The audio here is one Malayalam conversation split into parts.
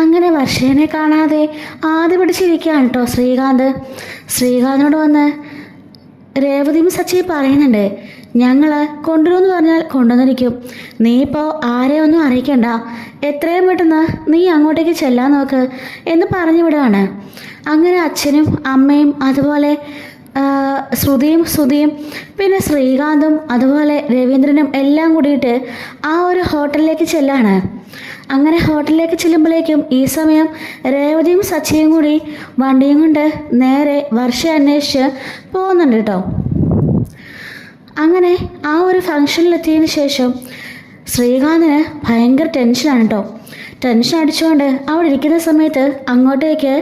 അങ്ങനെ വർഷേനെ കാണാതെ ആദ്യ പിടിച്ചിരിക്കുകയാണ് കേട്ടോ ശ്രീകാന്തിനോട് വന്ന് രേവതിയും സച്ചി പറയുന്നുണ്ട്, ഞങ്ങൾ കൊണ്ടുവരുമെന്ന് പറഞ്ഞാൽ കൊണ്ടുവന്നിരിക്കും. നീ ഇപ്പോൾ ആരെയൊന്നും അറിയിക്കണ്ട, എത്രയും പെട്ടെന്ന് നീ അങ്ങോട്ടേക്ക് ചെല്ലാൻ നോക്ക് എന്ന് പറഞ്ഞു വിടുകയാണ്. അങ്ങനെ അച്ഛനും അമ്മയും അതുപോലെ ശ്രുതിയും പിന്നെ ശ്രീകാന്തും അതുപോലെ രവീന്ദ്രനും എല്ലാം കൂടിയിട്ട് ആ ഒരു ഹോട്ടലിലേക്ക് ചെല്ലാണ്. അങ്ങനെ ഹോട്ടലിലേക്ക് ചെല്ലുമ്പോഴേക്കും ഈ സമയം രേവതിയും സച്ചിയും കൂടി വണ്ടിയും കൊണ്ട് നേരെ വർഷ അന്വേഷിച്ച് പോകുന്നുണ്ട് കേട്ടോ. അങ്ങനെ ആ ഒരു ഫംഗ്ഷനിലെത്തിയതിന് ശേഷം ശ്രീകാന്തിന് ഭയങ്കര ടെൻഷനാണ് കേട്ടോ. ടെൻഷൻ അടിച്ചുകൊണ്ട് അവിടെ ഇരിക്കുന്ന സമയത്ത് അങ്ങോട്ടേക്ക്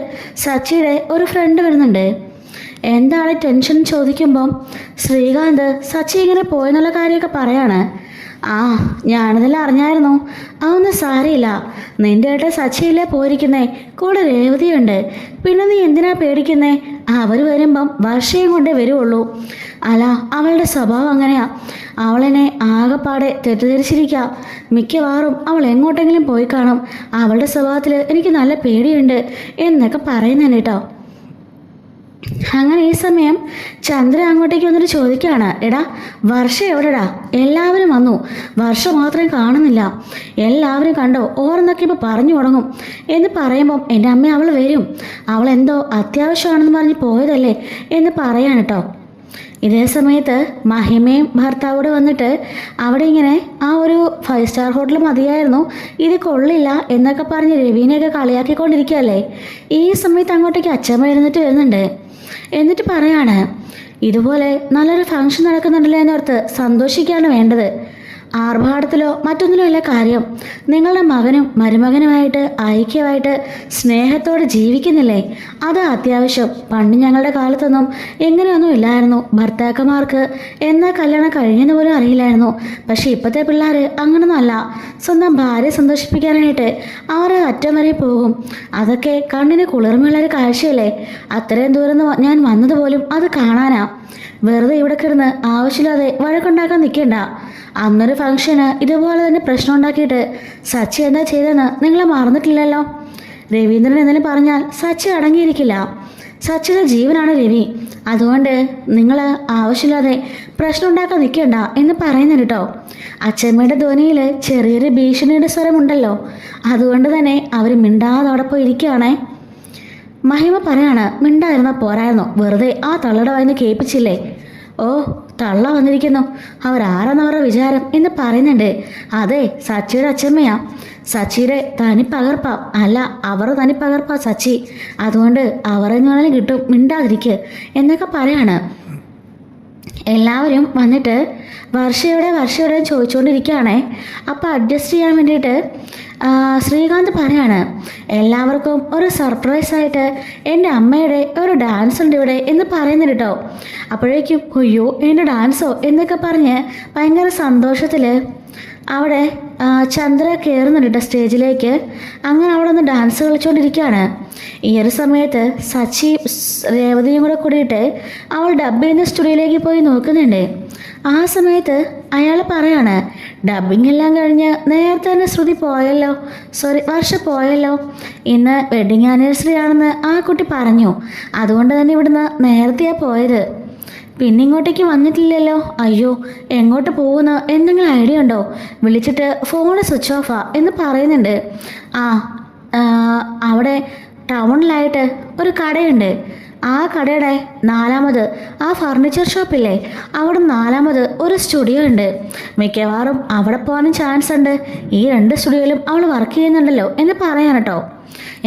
സച്ചിയുടെ ഒരു ഫ്രണ്ട് വരുന്നുണ്ട്. എന്താണ് ടെൻഷൻ ചോദിക്കുമ്പം ശ്രീകാന്ത് സച്ചി ഇങ്ങനെ പോയെന്നുള്ള കാര്യമൊക്കെ പറയാണ്. ഞാനിതെല്ലാം അറിഞ്ഞായിരുന്നു, അതൊന്നും സാരമില്ല, നിന്റെ ഏട്ടൻ സച്ചിയില്ലേ പോയിരിക്കുന്നേ, കൂടെ രേവതിയുണ്ട്, പിന്നെ നീ എന്തിനാ പേടിക്കുന്നേ, അവർ വരുമ്പം വർഷയും കൊണ്ടേ വരുവുള്ളൂ. അല്ല, അവളുടെ സ്വഭാവം അങ്ങനെയാ, അവളെന്നെ ആകെപ്പാടെ തെറ്റിദ്ധരിച്ചിരിക്കുക, മിക്കവാറും അവൾ എങ്ങോട്ടെങ്കിലും പോയി കാണും, അവളുടെ സ്വഭാവത്തിൽ എനിക്ക് നല്ല പേടിയുണ്ട് എന്നൊക്കെ പറയുന്നുണ്ട് കേട്ടോ. അങ്ങനെ ഈ സമയം ചന്ദ്രൻ അങ്ങോട്ടേക്ക് വന്നിട്ട് ചോദിക്കുകയാണ്, എടാ വർഷ എവിടെടാ, എല്ലാവരും വന്നു, വർഷ മാത്രം കാണുന്നില്ല, എല്ലാവരും കണ്ടോ, ഓരോന്നൊക്കെ ഇപ്പോൾ പറഞ്ഞു തുടങ്ങും എന്ന് പറയുമ്പം എൻ്റെ അമ്മ അവൾ വരും, അവൾ എന്തോ അത്യാവശ്യമാണെന്ന് പറഞ്ഞ് പോയതല്ലേ എന്ന് പറയാണ് കേട്ടോ. ഇതേ സമയത്ത് മഹിമയും ഭർത്താവോട് വന്നിട്ട് അവിടെ ഇങ്ങനെ ആ ഒരു 5 സ്റ്റാർ ഹോട്ടൽ മതിയായിരുന്നു, ഇത് കൊള്ളില്ല എന്നൊക്കെ പറഞ്ഞ് രവീനെയൊക്കെ കളിയാക്കിക്കൊണ്ടിരിക്കുകയല്ലേ. ഈ സമയത്ത് അങ്ങോട്ടേക്ക് അച്ഛമ്മ വരുന്നുണ്ട്. എന്നിട്ട് പറയാണ്, ഇതുപോലെ നല്ലൊരു ഫംഗ്ഷൻ നടക്കുന്നുണ്ടല്ലോ എന്നോർത്ത് സന്തോഷിക്കുകയാണ് വേണ്ടത്, ആർഭാടത്തിലോ മറ്റൊന്നിലോ അല്ല കാര്യം. നിങ്ങളുടെ മകനും മരുമകനുമായിട്ട് ഐക്യമായിട്ട് സ്നേഹത്തോടെ ജീവിക്കുന്നില്ലേ, അത് അത്യാവശ്യം. പണ്ട് ഞങ്ങളുടെ കാലത്തൊന്നും എങ്ങനെയൊന്നും ഇല്ലായിരുന്നു, ഭർത്താക്കന്മാർക്ക് എന്നാ കല്യാണം കഴിഞ്ഞെന്ന് പോലും അറിയില്ലായിരുന്നു. പക്ഷേ ഇപ്പോഴത്തെ പിള്ളേർ അങ്ങനൊന്നും അല്ല, സ്വന്തം ഭാര്യയെ സന്തോഷിപ്പിക്കാനായിട്ട് അവർ അറ്റം വരെ പോകും. അതൊക്കെ കണ്ണിന് കുളിർമയുള്ളൊരു കാഴ്ചയല്ലേ, അത്രയും ദൂരം ഞാൻ വന്നതുപോലും അത് കാണാനാ. വെറുതെ ഇവിടെ കിടന്ന് ആവശ്യമില്ലാതെ വഴക്കുണ്ടാക്കാൻ നിൽക്കണ്ട. അന്നൊരു ഫംഗ്ഷന് ഇതുപോലെ തന്നെ പ്രശ്നം ഉണ്ടാക്കിയിട്ട് സച്ചി എന്താ ചെയ്തെന്ന് നിങ്ങൾ മറന്നിട്ടില്ലല്ലോ. രവീന്ദ്രൻ എന്തെങ്കിലും പറഞ്ഞാൽ സച്ചി അടങ്ങിയിരിക്കില്ല, സച്ചിയുടെ ജീവനാണ് രവി, അതുകൊണ്ട് നിങ്ങൾ ആവശ്യമില്ലാതെ പ്രശ്നം ഉണ്ടാക്കാൻ നിൽക്കണ്ട എന്ന് പറയുന്നുണ്ട് കേട്ടോ. അച്ഛമ്മയുടെ ധ്വനിയിൽ ചെറിയൊരു ഭീഷണിയുടെ സ്വരമുണ്ടല്ലോ, അതുകൊണ്ട് തന്നെ അവർ മിണ്ടാതെ പോയി ഇരിക്കുകയാണേ. മഹിമ പറയാണ്, മിണ്ടായിരുന്ന പോരായിരുന്നു, വെറുതെ ആ തള്ളയുടെ വായിന്ന് കേൾപ്പിച്ചില്ലേ. ഓ തള്ള വന്നിരിക്കുന്നു, അവരാരെന്നവരുടെ വിചാരം എന്ന് പറയുന്നുണ്ട്. അതെ, സച്ചിയുടെ അച്ഛമ്മയാ, സച്ചിയുടെ തനിപ്പകർപ്പാ, അല്ല അവർ തനിപ്പകർപ്പാ സച്ചി, അതുകൊണ്ട് അവരെന്നാലും കിട്ടും, മിണ്ടാതിരിക്കുക എന്നൊക്കെ പറയാണ്. എല്ലാവരും വന്നിട്ട് വർഷയുടെ ചോദിച്ചുകൊണ്ടിരിക്കുകയാണേ. അപ്പോൾ അഡ്ജസ്റ്റ് ചെയ്യാൻ വേണ്ടിയിട്ട് ശ്രീകാന്ത് പറയാണ്, എല്ലാവർക്കും ഒരു സർപ്രൈസായിട്ട് എൻ്റെ അമ്മയുടെ ഒരു ഡാൻസ് ഉണ്ട് ഇവിടെ എന്ന് പറയുന്നുണ്ട് കേട്ടോ. അപ്പോഴേക്കും അയ്യോ എൻ്റെ ഡാൻസോ എന്നൊക്കെ പറഞ്ഞ് ഭയങ്കര സന്തോഷത്തിൽ അവിടെ ചന്ദ്ര കയറുന്നുണ്ട് കേട്ടോ സ്റ്റേജിലേക്ക്. അങ്ങനെ അവിടെ ഒന്ന് ഡാൻസ് കളിച്ചുകൊണ്ടിരിക്കുകയാണ്. ഈ ഒരു സമയത്ത് സച്ചി രേവതിയും കൂടെ കൂടിയിട്ട് അവൾ ഡബ് ചെയ്യുന്ന സ്റ്റുഡിയോയിലേക്ക് പോയി നോക്കുന്നുണ്ട്. ആ സമയത്ത് അയാൾ പറയാണ്, ഡബിങ് എല്ലാം കഴിഞ്ഞ് നേരത്തെ തന്നെ വർഷ പോയല്ലോ, ഇന്ന് വെഡിങ് ആനിവേഴ്സറി ആണെന്ന് ആ കുട്ടി പറഞ്ഞു, അതുകൊണ്ട് തന്നെ ഇവിടുന്ന് നേരത്തെയാണ് പോയത്, പിന്നെ ഇങ്ങോട്ടേക്ക് വന്നിട്ടില്ലല്ലോ. അയ്യോ എങ്ങോട്ട് പോകുന്നു, എന്തെങ്കിലും ഐഡിയ ഉണ്ടോ, വിളിച്ചിട്ട് ഫോണ് സ്വിച്ച് ഓഫാ എന്ന് പറയുന്നുണ്ട്. അവിടെ ടൗണിലായിട്ട് ഒരു കടയുണ്ട്, ആ കടയുടെ 4ാമത് ആ ഫർണിച്ചർ ഷോപ്പില്ലേ, അവിടെ 4ാമത് ഒരു സ്റ്റുഡിയോ ഉണ്ട്, മിക്കവാറും അവിടെ പോകാനും ചാൻസ് ഉണ്ട്, ഈ 2 സ്റ്റുഡിയോയിലും അവൾ വർക്ക് ചെയ്യുന്നുണ്ടല്ലോ എന്ന് പറയാൻ കേട്ടോ.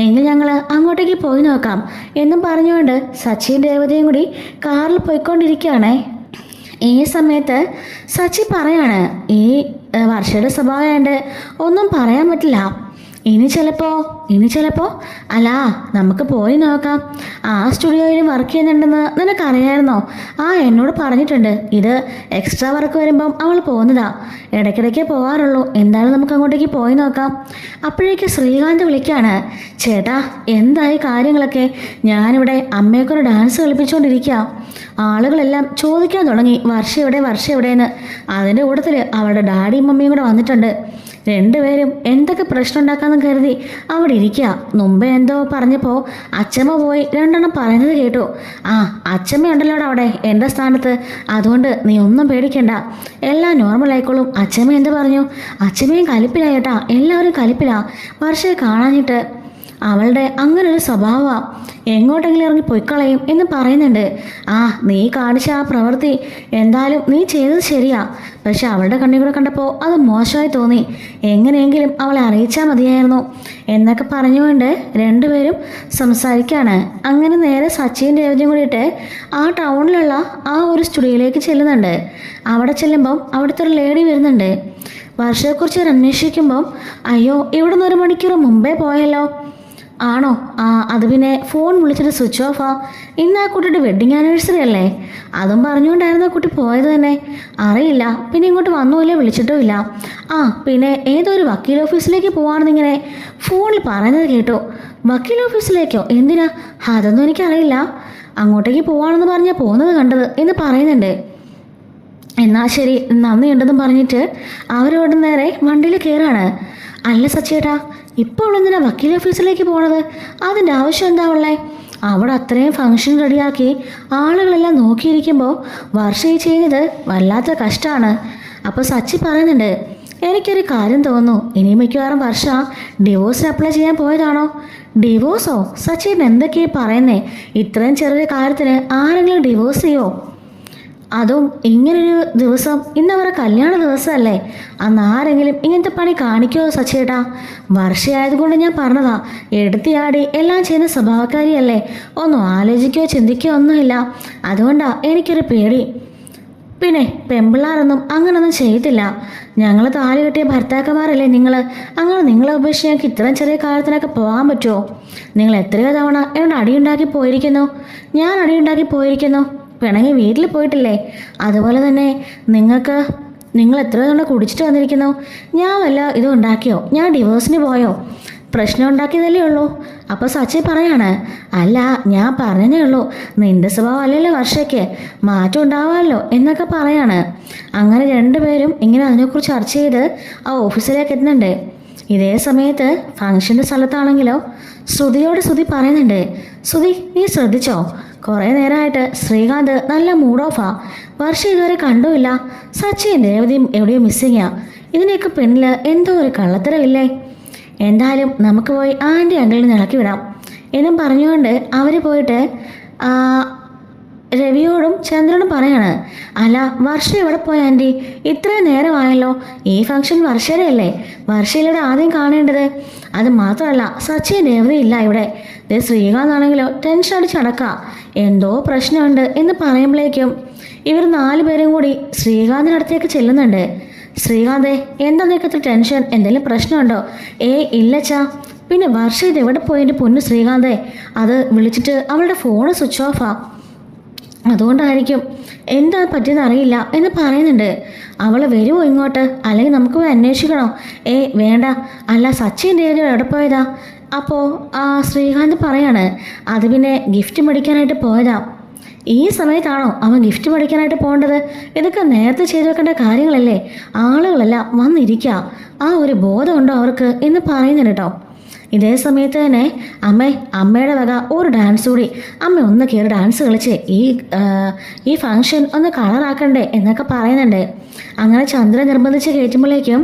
എങ്കിൽ ഞങ്ങൾ അങ്ങോട്ടേക്ക് പോയി നോക്കാം എന്നും പറഞ്ഞുകൊണ്ട് സച്ചിൻ രേവതിയും കൂടി കാറിൽ പോയിക്കൊണ്ടിരിക്കുകയാണേ. ഈ സമയത്ത് സച്ചി പറയാണ്, ഈ വർഷയുടെ സ്വഭാവമായിട്ട് ഒന്നും പറയാൻ പറ്റില്ല, ഇനി ചിലപ്പോൾ അല്ല നമുക്ക് പോയി നോക്കാം, ആ സ്റ്റുഡിയോയിൽ വർക്ക് ചെയ്യുന്നുണ്ടെന്ന് നിനക്കറിയായിരുന്നോ, എന്നോട് പറഞ്ഞിട്ടുണ്ട്, ഇത് എക്സ്ട്രാ വർക്ക് വരുമ്പം അവൾ പോകുന്നതാ, ഇടയ്ക്കിടയ്ക്ക് പോകാറുള്ളൂ, എന്തായാലും നമുക്ക് അങ്ങോട്ടേക്ക് പോയി നോക്കാം. അപ്പോഴേക്ക് ശ്രീകാന്ത് വിളിക്കുകയാണ്, ചേട്ടാ എന്തായി കാര്യങ്ങളൊക്കെ, ഞാനിവിടെ അമ്മയൊക്കെ ഡാൻസ് കളിപ്പിച്ചുകൊണ്ടിരിക്കുക, ആളുകളെല്ലാം ചോദിക്കാൻ തുടങ്ങി വർഷ എവിടെയെന്ന്, അതിൻ്റെ കൂട്ടത്തിൽ അവളുടെ ഡാഡിയും മമ്മിയും കൂടെ വന്നിട്ടുണ്ട്, രണ്ടുപേരും എന്തൊക്കെ പ്രശ്നം ഉണ്ടാക്കാന്ന് കരുതി അവിടെ ഇരിക്കുക. മുമ്പേ എന്തോ പറഞ്ഞപ്പോൾ അച്ഛമ്മ പോയി രണ്ടെണ്ണം പറയുന്നത് കേട്ടു. ആ അച്ഛമ്മയുണ്ടല്ലോ അവിടെ എൻ്റെ സ്ഥാനത്ത്, അതുകൊണ്ട് നീ ഒന്നും പേടിക്കണ്ട, എല്ലാം നോർമൽ ആയിക്കോളും. അച്ഛമ്മ എന്ത് പറഞ്ഞു? അച്ഛമ്മയും കലിപ്പിലാ ചേട്ടാ, എല്ലാവരും കലിപ്പിലാ. വർഷയെ കാണാഞ്ഞിട്ട് അവളുടെ അങ്ങനെ ഒരു സ്വഭാവമാണ്, എങ്ങോട്ടെങ്കിലും ഇറങ്ങി പൊയ്ക്കളയും എന്ന് പറയുന്നുണ്ട്. ആ നീ കാണിച്ച ആ പ്രവൃത്തി എന്തായാലും നീ ചെയ്തത് ശരിയാ, പക്ഷെ അവളുടെ കണ്ണി കൂടെ കണ്ടപ്പോൾ അത് മോശമായി തോന്നി. എങ്ങനെയെങ്കിലും അവളെ അറിയിച്ചാൽ മതിയായിരുന്നു എന്നൊക്കെ പറഞ്ഞുകൊണ്ട് രണ്ടുപേരും സംസാരിക്കുകയാണ്. അങ്ങനെ നേരെ സച്ചിൻ രേവതിയും കൂടിയിട്ട് ആ ടൗണിലുള്ള ആ ഒരു സ്റ്റുഡിയോയിലേക്ക് ചെല്ലുന്നുണ്ട്. അവിടെ ചെല്ലുമ്പം അവിടുത്തെ ഒരു ലേഡി വരുന്നുണ്ട്. വർഷയെക്കുറിച്ച് അന്വേഷിക്കുമ്പം അയ്യോ ഇവിടുന്ന് 1 മണിക്കൂർ മുമ്പേ പോയല്ലോ. ആണോ? ആ അത് പിന്നെ ഫോൺ വിളിച്ചിട്ട് സ്വിച്ച് ഓഫാ. ഇന്ന് ആ കുട്ടിയുടെ വെഡ്ഡിങ് ആനിവേഴ്സറി അല്ലേ, അതും പറഞ്ഞുകൊണ്ടായിരുന്നു കുട്ടി പോയത് തന്നെ. അറിയില്ല, പിന്നെ ഇങ്ങോട്ട് വന്നുമില്ല, വിളിച്ചിട്ടും ഇല്ല. ആ പിന്നെ ഏതൊരു വക്കീൽ ഓഫീസിലേക്ക് പോവാണെന്നിങ്ങനെ ഫോണിൽ പറയുന്നത് കേട്ടു. വക്കീൽ ഓഫീസിലേക്കോ? എന്തിനാ? അതൊന്നും എനിക്കറിയില്ല, അങ്ങോട്ടേക്ക് പോവാണെന്ന് പറഞ്ഞാൽ പോകുന്നത് കണ്ടത് എന്ന് പറയുന്നുണ്ട്. എന്നാൽ ശരി, നന്ദിയുണ്ടെന്നും പറഞ്ഞിട്ട് അവരോട് നേരെ വണ്ടിയിൽ കയറാണ്. അല്ല സച്ചേട്ടാ, ഇപ്പോൾ എന്തിനാ വക്കീൽ ഓഫീസിലേക്ക് പോണത്? അതിൻ്റെ ആവശ്യം എന്താ ഉള്ളേ? അവിടെ അത്രയും ഫംഗ്ഷൻ റെഡിയാക്കി ആളുകളെല്ലാം നോക്കിയിരിക്കുമ്പോൾ വർഷ ചെയ്യുന്നത് വല്ലാത്ത കഷ്ടമാണ്. അപ്പോൾ സച്ചി പറയുന്നുണ്ട്, എനിക്കൊരു കാര്യം തോന്നുന്നു, ഇനി മിക്കവാറും വർഷ ഡിവോഴ്സിന് അപ്ലൈ ചെയ്യാൻ പോയതാണോ? ഡിവോഴ്സോ? സച്ചിൻ എന്തൊക്കെയാണ് പറയുന്നേ? ഇത്രയും ചെറിയ കാര്യത്തിന് ആരെങ്കിലും ഡിവോഴ്സ് ചെയ്യോ? അതും ഇങ്ങനൊരു ദിവസം, ഇന്നവരെ കല്യാണ ദിവസമല്ലേ, അന്ന് ആരെങ്കിലും ഇങ്ങനത്തെ പണി കാണിക്കുമോ സച്ചേട്ടാ? വർഷയായതുകൊണ്ട് ഞാൻ പറഞ്ഞതാ, എടുത്തിയാടി എല്ലാം ചെയ്യുന്ന സ്വഭാവക്കാരിയല്ലേ, ഒന്നും ആലോചിക്കുകയോ ചിന്തിക്കുകയോ ഒന്നുമില്ല, അതുകൊണ്ടാ എനിക്കൊരു പേടി. പിന്നെ പെമ്പിള്ളാരൊന്നും അങ്ങനൊന്നും ചെയ്തില്ല, ഞങ്ങൾ താലി കെട്ടിയ ഭർത്താക്കന്മാരല്ലേ നിങ്ങൾ, അങ്ങനെ നിങ്ങളെ ഉപേക്ഷിച്ച് ഞങ്ങൾക്ക് ഇത്രയും ചെറിയ കാര്യത്തിനൊക്കെ പോകാൻ പറ്റുമോ? നിങ്ങൾ എത്രയോ തവണ എന്നോട് അടിയുണ്ടാക്കി പോയിരിക്കുന്നു, ഞാൻ അടിയുണ്ടാക്കി പോയിരിക്കുന്നു, പിണങ്ങി വീട്ടിൽ പോയിട്ടില്ലേ? അതുപോലെ തന്നെ നിങ്ങൾ എത്ര തവണ കുടിച്ചിട്ട് വന്നിരിക്കുന്നു. ഞാൻ വല്ല ഇതും ഉണ്ടാക്കിയോ? ഞാൻ ഡിവോഴ്സിന് പോയോ? പ്രശ്നം ഉണ്ടാക്കിയതല്ലേ ഉള്ളൂ. അപ്പോൾ സച്ചി പറയാണ്, അല്ല ഞാൻ പറഞ്ഞതേ ഉള്ളൂ, നിന്റെ സ്വഭാവം അല്ലല്ലോ വർഷയ്ക്ക്, മാറ്റം ഉണ്ടാവാമല്ലോ എന്നൊക്കെ പറയാണ്. അങ്ങനെ രണ്ടുപേരും ഇങ്ങനെ അതിനെക്കുറിച്ച് ചർച്ച ചെയ്ത് ആ ഓഫീസിലേക്ക് എത്തുന്നുണ്ട്. ഇതേ സമയത്ത് ഫംഗ്ഷൻ്റെ സ്ഥലത്താണെങ്കിലോ ശ്രുതിയോട് ശ്രുതി പറയുന്നുണ്ട്, ശ്രുതി നീ ശ്രദ്ധിച്ചോ, കുറേ നേരമായിട്ട് ശ്രീകാന്ത് നല്ല മൂഡ് ഓഫാ, വർഷ ഇതുവരെ കണ്ടുമില്ല, സച്ചിൻ രേവതിയും എവിടെയോ മിസ്സിങ്ങാ, ഇതിനെയൊക്കെ പിന്നിൽ എന്തോ ഒരു കള്ളത്തരമില്ലേ? എന്തായാലും നമുക്ക് പോയി ആൻറ്റി അങ്കിളിനെ ഇളക്കി വിടാം എന്നും പറഞ്ഞുകൊണ്ട് അവർ പോയിട്ട് രവിയോടും ചന്ദ്രനോടും പറയാണ്, അല്ല വർഷ എവിടെ പോയ ആൻറ്റി? ഇത്രയും നേരമായല്ലോ, ഈ ഫംഗ്ഷൻ വർഷയുടെ അല്ലേ, വർഷയിലൂടെ ആദ്യം കാണേണ്ടത്. അത് മാത്രമല്ല സച്ചിൻ രേവതി ഇല്ല ഇവിടെ. ശ്രീകാന്ത് ആണെങ്കിലോ ടെൻഷൻ അടിച്ച് നടക്കാം, എന്തോ പ്രശ്നമുണ്ട് എന്ന് പറയുമ്പോഴേക്കും ഇവർ 4 പേരും കൂടി ശ്രീകാന്തിൻ്റെ അടുത്തേക്ക് ചെല്ലുന്നുണ്ട്. ശ്രീകാന്തേ എന്താ നിനക്കത്ര ടെൻഷൻ, എന്തെങ്കിലും പ്രശ്നമുണ്ടോ? ഇല്ലച്ചാ. പിന്നെ വർഷ ഇത് എവിടെ പോയതിൻ്റെ പൊന്നു ശ്രീകാന്തേ, അത് വിളിച്ചിട്ട് അവളുടെ ഫോണ് സ്വിച്ച് ഓഫാ, അതുകൊണ്ടായിരിക്കും, എന്താ പറ്റിയെന്ന് അറിയില്ല എന്ന് പറയുന്നുണ്ട്. അവൾ വരുമോ ഇങ്ങോട്ട്, അല്ലെങ്കിൽ നമുക്ക് പോയി അന്വേഷിക്കണോ? വേണ്ട. അല്ല സച്ചിൻ രേവതി എവിടെ പോയതാ? അപ്പോൾ ശ്രീകാന്ത് പറയാണ്, അത് പിന്നെ ഗിഫ്റ്റ് മേടിക്കാനായിട്ട് പോയതാ. ഈ സമയത്താണോ അവൻ ഗിഫ്റ്റ് മേടിക്കാനായിട്ട് പോകേണ്ടത്? ഇതൊക്കെ നേരത്തെ ചെയ്തു വെക്കേണ്ട കാര്യങ്ങളല്ലേ, ആളുകളെല്ലാം വന്നിരിക്കുക, ആ ഒരു ബോധമുണ്ടോ അവർക്ക് എന്ന് പറയുന്നുണ്ട് കേട്ടോ. ഇതേ സമയത്ത് തന്നെ അമ്മയുടെ വക ഒരു ഡാൻസ് കൂടി, അമ്മ ഒന്ന് കയറി ഡാൻസ് കളിച്ച് ഈ ഫംഗ്ഷൻ ഒന്ന് കളറാക്കണ്ടേ എന്നൊക്കെ പറയുന്നുണ്ട്. അങ്ങനെ ചന്ദ്ര നിർബന്ധിച്ച് കയറ്റുമ്പോഴേക്കും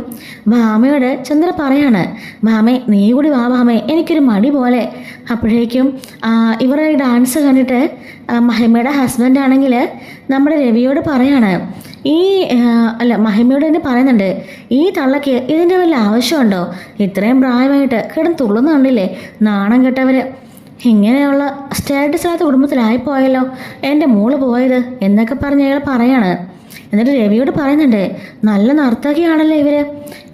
ഭാമയോട് ചന്ദ്ര പറയാണ്, ഭാമേ നീ കൂടി വാ ഭാമേ, എനിക്കൊരു മടി പോലെ. അപ്പോഴേക്കും ഇവരുടെ ഈ ഡാൻസ് കണ്ടിട്ട് മഹിമയുടെ ഹസ്ബൻഡ് ആണെങ്കിൽ നമ്മുടെ രവിയോട് പറയാണ്, മഹിമയോട് തന്നെ പറയുന്നുണ്ട്, ഈ തള്ളക്ക് ഇതിൻ്റെ വല്ല ആവശ്യമുണ്ടോ? ഇത്രയും പ്രായമായിട്ട് കിടന്ന് തുള്ളുന്നുണ്ടില്ലേ, നാണം കെട്ടവര്. ഇങ്ങനെയുള്ള സ്റ്റാറ്റസില്ലാത്ത കുടുംബത്തിലായിപ്പോയല്ലോ എൻ്റെ മോള് പോയത് എന്നൊക്കെ പറഞ്ഞ് അയാൾ പറയാണ്. എന്നിട്ട് രവിയോട് പറയുന്നുണ്ട്, നല്ല നർത്തകിയാണല്ലോ ഇവര്,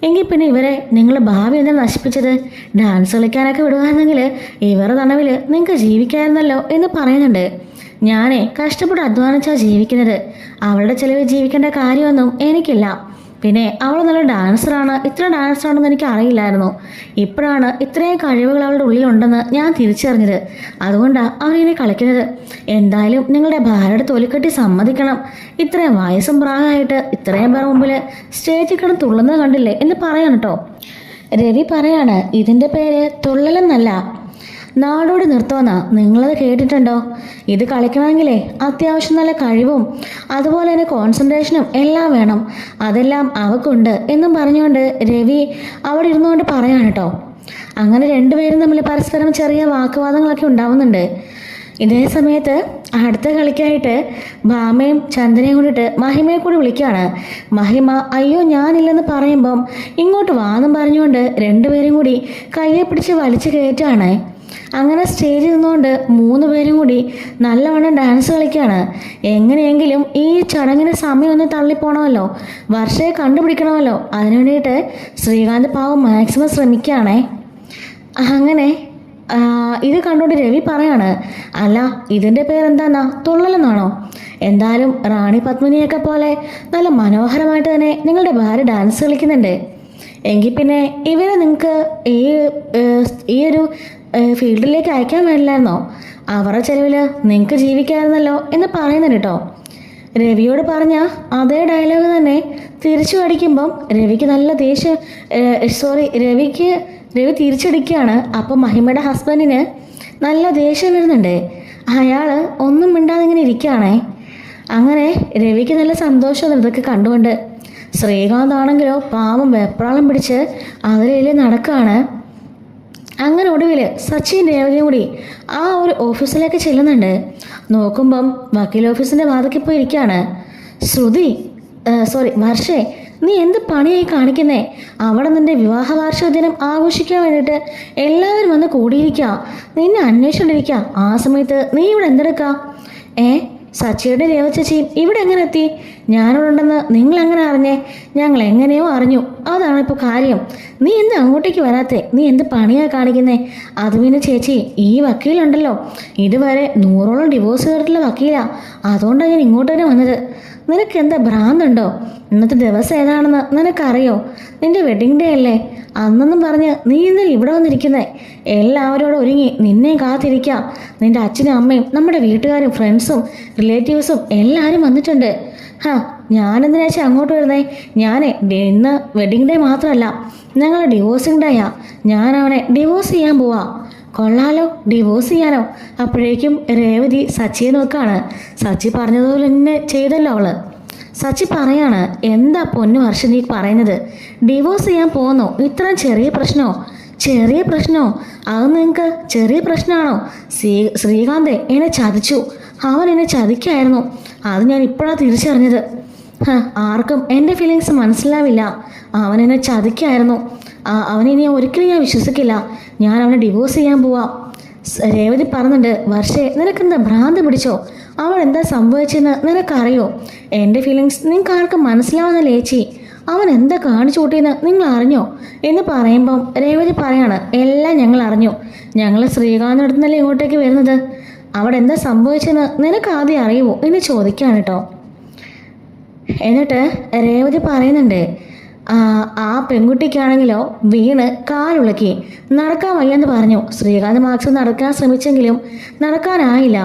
എങ്കിൽ പിന്നെ ഇവരെ നിങ്ങൾ ഭാവി എന്താ നശിപ്പിച്ചത്? ഡാൻസ് കളിക്കാനൊക്കെ വിടുകയാണെങ്കിൽ ഇവരുടെ തണവിൽ നിങ്ങൾക്ക് ജീവിക്കാമായിരുന്നല്ലോ എന്ന് പറയുന്നുണ്ട്. ഞാനേ കഷ്ടപ്പെട്ട് അധ്വാനിച്ചാണ് ജീവിക്കുന്നത്, അവളുടെ ചിലവിൽ ജീവിക്കേണ്ട കാര്യമൊന്നും എനിക്കില്ല. പിന്നെ അവൾ നല്ല ഡാൻസറാണ്, ഇത്ര ഡാൻസറാണെന്ന് എനിക്ക് അറിയില്ലായിരുന്നു. ഇപ്പോഴാണ് ഇത്രയും കഴിവുകൾ അവളുടെ ഉള്ളിലുണ്ടെന്ന് ഞാൻ തിരിച്ചറിഞ്ഞത്, അതുകൊണ്ടാണ് അവരിങ്ങനെ കളിക്കുന്നത്. എന്തായാലും നിങ്ങളുടെ ഭാര്യയുടെ തൊലിക്കെട്ടി സമ്മതിക്കണം, ഇത്രയും വയസ്സും പ്രായമായിട്ട് ഇത്രയും പേർ മുമ്പിൽ സ്റ്റേജിൽ കിടന്ന് തുള്ളുന്നത് കണ്ടില്ലേ എന്ന് പറയാൻ കേട്ടോ. രവി പറയാണ്, ഇതിൻ്റെ പേര് തുള്ളലെന്നല്ല, നാടോടി നൃത്തമെന്നാ. നിങ്ങളത് കേട്ടിട്ടുണ്ടോ? ഇത് കളിക്കണമെങ്കിലേ അത്യാവശ്യം നല്ല കഴിവും അതുപോലെ തന്നെ കോൺസെൻട്രേഷനും എല്ലാം വേണം. അതെല്ലാം അവക്കുണ്ട് എന്നും പറഞ്ഞുകൊണ്ട് രവി അവിടെ ഇരുന്നുകൊണ്ട് പറയാണ് കേട്ടോ. അങ്ങനെ രണ്ടുപേരും തമ്മിൽ പരസ്പരം ചെറിയ വാക്കുവാദങ്ങളൊക്കെ ഉണ്ടാവുന്നുണ്ട്. ഇതേ സമയത്ത് അടുത്ത കളിക്കായിട്ട് ഭാമയും ചന്ദനയും കൂടിയിട്ട് മഹിമയെ കൂടി വിളിക്കുകയാണ്. മഹിമ അയ്യോ ഞാനില്ലെന്ന് പറയുമ്പം ഇങ്ങോട്ട് വാന്നും പറഞ്ഞുകൊണ്ട് രണ്ടുപേരും കൂടി കയ്യെ പിടിച്ച് വലിച്ചു കയറ്റാണ്. അങ്ങനെ സ്റ്റേജിൽ നിന്നുകൊണ്ട് 3 പേരും കൂടി നല്ലവണ്ണം ഡാൻസ് കളിക്കുകയാണ്. എങ്ങനെയെങ്കിലും ഈ ചടങ്ങിന് സമയം ഒന്ന് തള്ളിപ്പോണമല്ലോ, വർഷയെ കണ്ടുപിടിക്കണമല്ലോ. അതിനു വേണ്ടിയിട്ട് ശ്രീകാന്ത് പാവം മാക്സിമം ശ്രമിക്കുകയാണേ. അങ്ങനെ ഇത് കണ്ടുകൊണ്ട് രവി പറയാണ്, അല്ല ഇതിൻ്റെ പേരെന്താന്നാ, തുള്ളലെന്നാണോ? എന്തായാലും റാണി പത്മിനിയൊക്കെ പോലെ നല്ല മനോഹരമായിട്ട് തന്നെ നിങ്ങളുടെ ഭാര്യ ഡാൻസ് കളിക്കുന്നുണ്ട്. എങ്കിൽ പിന്നെ ഇവരെ നിങ്ങൾക്ക് ഈ ഒരു ഫീൽഡിലേക്ക് അയക്കാൻ വേണ്ടില്ലായിരുന്നോ? അവരുടെ ചെലവിൽ നിങ്ങൾക്ക് ജീവിക്കാമായിരുന്നല്ലോ എന്ന് പറയുന്നുണ്ട് കേട്ടോ. രവിയോട് പറഞ്ഞ അതേ ഡയലോഗ് തന്നെ തിരിച്ചു അടിക്കുമ്പം രവിക്ക് നല്ല ദേഷ്യം, രവി തിരിച്ചടിക്കുകയാണ്. അപ്പം മഹിമയുടെ ഹസ്ബൻഡിന് നല്ല ദേഷ്യം വരുന്നുണ്ട്. അയാൾ ഒന്നും മിണ്ടാതെ ഇങ്ങനെ ഇരിക്കുകയാണേ. അങ്ങനെ രവിക്ക് നല്ല സന്തോഷം ഇതൊക്കെ കണ്ടുകൊണ്ട്. ശ്രീകാന്ത് ആണെങ്കിലോ പാവം വെപ്രാളം പിടിച്ച് അതിലേ നടക്കുകയാണ്. അങ്ങനെ ഒടുവിൽ സച്ചിൻ രേവതിയും കൂടി ആ ഒരു ഓഫീസിലേക്ക് ചെല്ലുന്നുണ്ട്. നോക്കുമ്പം വക്കീൽ ഓഫീസിൻ്റെ വാതിൽക്ക് പോയി ഇരിക്കുകയാണ്. വർഷേ, നീ എന്ത് പണിയായി കാണിക്കുന്നേ? അവിടെ നിന്റെ വിവാഹ വാർഷിക ദിനം ആഘോഷിക്കാൻ വേണ്ടിയിട്ട് എല്ലാവരും വന്ന് കൂടിയിരിക്കുക, നിന്നെ അന്വേഷിച്ചുകൊണ്ടിരിക്കുക. ആ സമയത്ത് നീ ഇവിടെ എന്തെടുക്കുക? സച്ചിയുടെ രേവചേച്ചിയും ഇവിടെ എങ്ങനെ എത്തി? ഞാനിവിടെ ഉണ്ടെന്ന് നിങ്ങൾ എങ്ങനെ അറിഞ്ഞേ? ഞങ്ങൾ എങ്ങനെയോ അറിഞ്ഞു, അതാണ് ഇപ്പോൾ കാര്യം. നീ എന്ത് അങ്ങോട്ടേക്ക് വരാത്തേ? നീ എന്ത് പണിയാണ് കാണിക്കുന്നേ? അത് പിന്നെ ചേച്ചി, ഈ വക്കീലുണ്ടല്ലോ, ഇതുവരെ 100ഓളം ഡിവോഴ്സ് ചെയ്തിട്ടുള്ള വക്കീലാ. അതുകൊണ്ടാണ് ഞാൻ ഇങ്ങോട്ട് തന്നെ വന്നത്. നിനക്ക് എന്താ ഭ്രാന്തുണ്ടോ? ഇന്നത്തെ ദിവസം ഏതാണെന്ന് നിനക്കറിയോ? നിന്റെ വെഡിങ് ഡേ അല്ലേ? അന്നെന്നും പറഞ്ഞ് നീ ഇന്നലെ ഇവിടെ വന്നിരിക്കുന്നേ. എല്ലാവരോടും ഒരുങ്ങി നിന്നെയും കാത്തിരിക്കാം. നിന്റെ അച്ഛനും അമ്മയും നമ്മുടെ വീട്ടുകാരും ഫ്രണ്ട്സും റിലേറ്റീവ്സും എല്ലാവരും വന്നിട്ടുണ്ട്. ഞാനെന്തിനാച്ചാൽ അങ്ങോട്ട് വരുന്നേ? ഇന്ന് വെഡിങ് ഡേ മാത്രമല്ല, ഞങ്ങളുടെ ഡിവോഴ്സിങ് ഡേയാ. ഞാൻ അവനെ ഡിവോഴ്സ് ചെയ്യാൻ പോവാ. കൊള്ളാലോ, ഡിവോഴ്സ് ചെയ്യാനോ? അപ്പോഴേക്കും രേവതി സച്ചിയെ നോക്കാണ്. സച്ചി പറഞ്ഞതുപോലെ തന്നെ ചെയ്തല്ലോ അവള്. സച്ചി പറയാണ്, എന്താ പൊന്നു വർഷം നീ പറയുന്നത്? ഡിവോഴ്സ് ചെയ്യാൻ പോകുന്നോ? ഇത്രയും ചെറിയ പ്രശ്നമോ? ചെറിയ പ്രശ്നമോ? അത് നിങ്ങൾക്ക് ചെറിയ പ്രശ്നമാണോ? ശ്രീകാന്ത് എന്നെ ചതിച്ചു. അവൻ എന്നെ ചതിക്കായിരുന്നു. അത് ഞാൻ ഇപ്പോഴാണ് തിരിച്ചറിഞ്ഞത്. ആർക്കും എൻ്റെ ഫീലിങ്സ് മനസ്സിലാവില്ല. അവൻ എന്നെ ചതിക്കായിരുന്നു. അവനെ ഇനി ഒരിക്കലും ഞാൻ വിശ്വസിക്കില്ല. ഞാൻ അവനെ ഡിവോഴ്സ് ചെയ്യാൻ പോവാം. രേവതി പറയുന്നുണ്ട്, വർഷേ നിനക്കെന്താ ഭ്രാന്ത് പിടിച്ചോ? അവൻ എന്താ സംഭവിച്ചെന്ന് നിനക്കറിയോ? എൻ്റെ ഫീലിങ്സ് നിങ്ങൾക്ക് ആർക്കും മനസ്സിലാവുന്നില്ല ചേച്ചി. അവൻ എന്താ കാണിച്ചു കൂട്ടിയെന്ന് നിങ്ങൾ അറിഞ്ഞോ എന്ന് പറയുമ്പം രേവതി പറയാണ്, എല്ലാം ഞങ്ങൾ അറിഞ്ഞു. ഞങ്ങൾ ശ്രീകാന്തിനടുത്തുനിന്നല്ലേ ഇങ്ങോട്ടേക്ക് വരുന്നത്. അവിടെ എന്താ സംഭവിച്ചെന്ന് നിനക്ക് ആദ്യം അറിയുമോ എന്ന് ചോദിക്കുകയാണ് കേട്ടോ. എന്നിട്ട് രേവതി പറയുന്നുണ്ട്, ആ പെൺകുട്ടിക്കാണെങ്കിലോ വീണ് കാലുളക്കി നടക്കാൻ വയ്യെന്ന് പറഞ്ഞു. ശ്രീകാന്ത് മാക്സ് നടക്കാൻ ശ്രമിച്ചെങ്കിലും നടക്കാനായില്ല.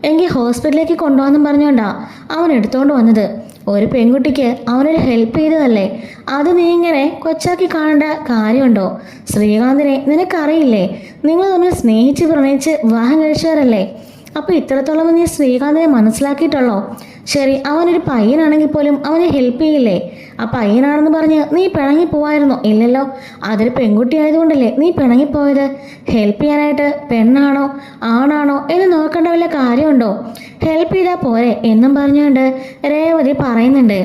എങ്കിൽ ഹോസ്പിറ്റലിലേക്ക് കൊണ്ടുപോകാമെന്നും പറഞ്ഞുകൊണ്ടാ അവൻ എടുത്തുകൊണ്ട് വന്നത്. ഒരു പെൺകുട്ടിക്ക് അവനൊരു ഹെൽപ്പ് ചെയ്തതല്ലേ, അത് നീ ഇങ്ങനെ കൊച്ചാക്കി കാണേണ്ട കാര്യമുണ്ടോ? ശ്രീകാന്തിനെ നിനക്കറിയില്ലേ? നിങ്ങൾ തമ്മിൽ സ്നേഹിച്ച് പ്രണയിച്ച് വിവാഹം കഴിച്ചവരല്ലേ? അപ്പോൾ ഇത്രത്തോളം നീ ശ്രീകാന്തിനെ മനസ്സിലാക്കിയിട്ടുള്ളോ? ശരി, അവനൊരു പയ്യനാണെങ്കിൽ പോലും അവനെ ഹെൽപ്പ് ചെയ്യില്ലേ? ആ പയ്യനാണെന്ന് പറഞ്ഞ് നീ പിണങ്ങിപ്പോവായിരുന്നോ? ഇല്ലല്ലോ, അതൊരു പെൺകുട്ടി ആയതുകൊണ്ടല്ലേ നീ പിണങ്ങിപ്പോയത്. ഹെൽപ്പ് ചെയ്യാനായിട്ട് പെണ്ണാണോ ആണാണോ എന്ന് നോക്കേണ്ട വല്ല കാര്യമുണ്ടോ? ഹെൽപ്പ് ചെയ്താൽ പോരെ എന്നും പറഞ്ഞുകൊണ്ട് രേവതി പറയുന്നുണ്ട്.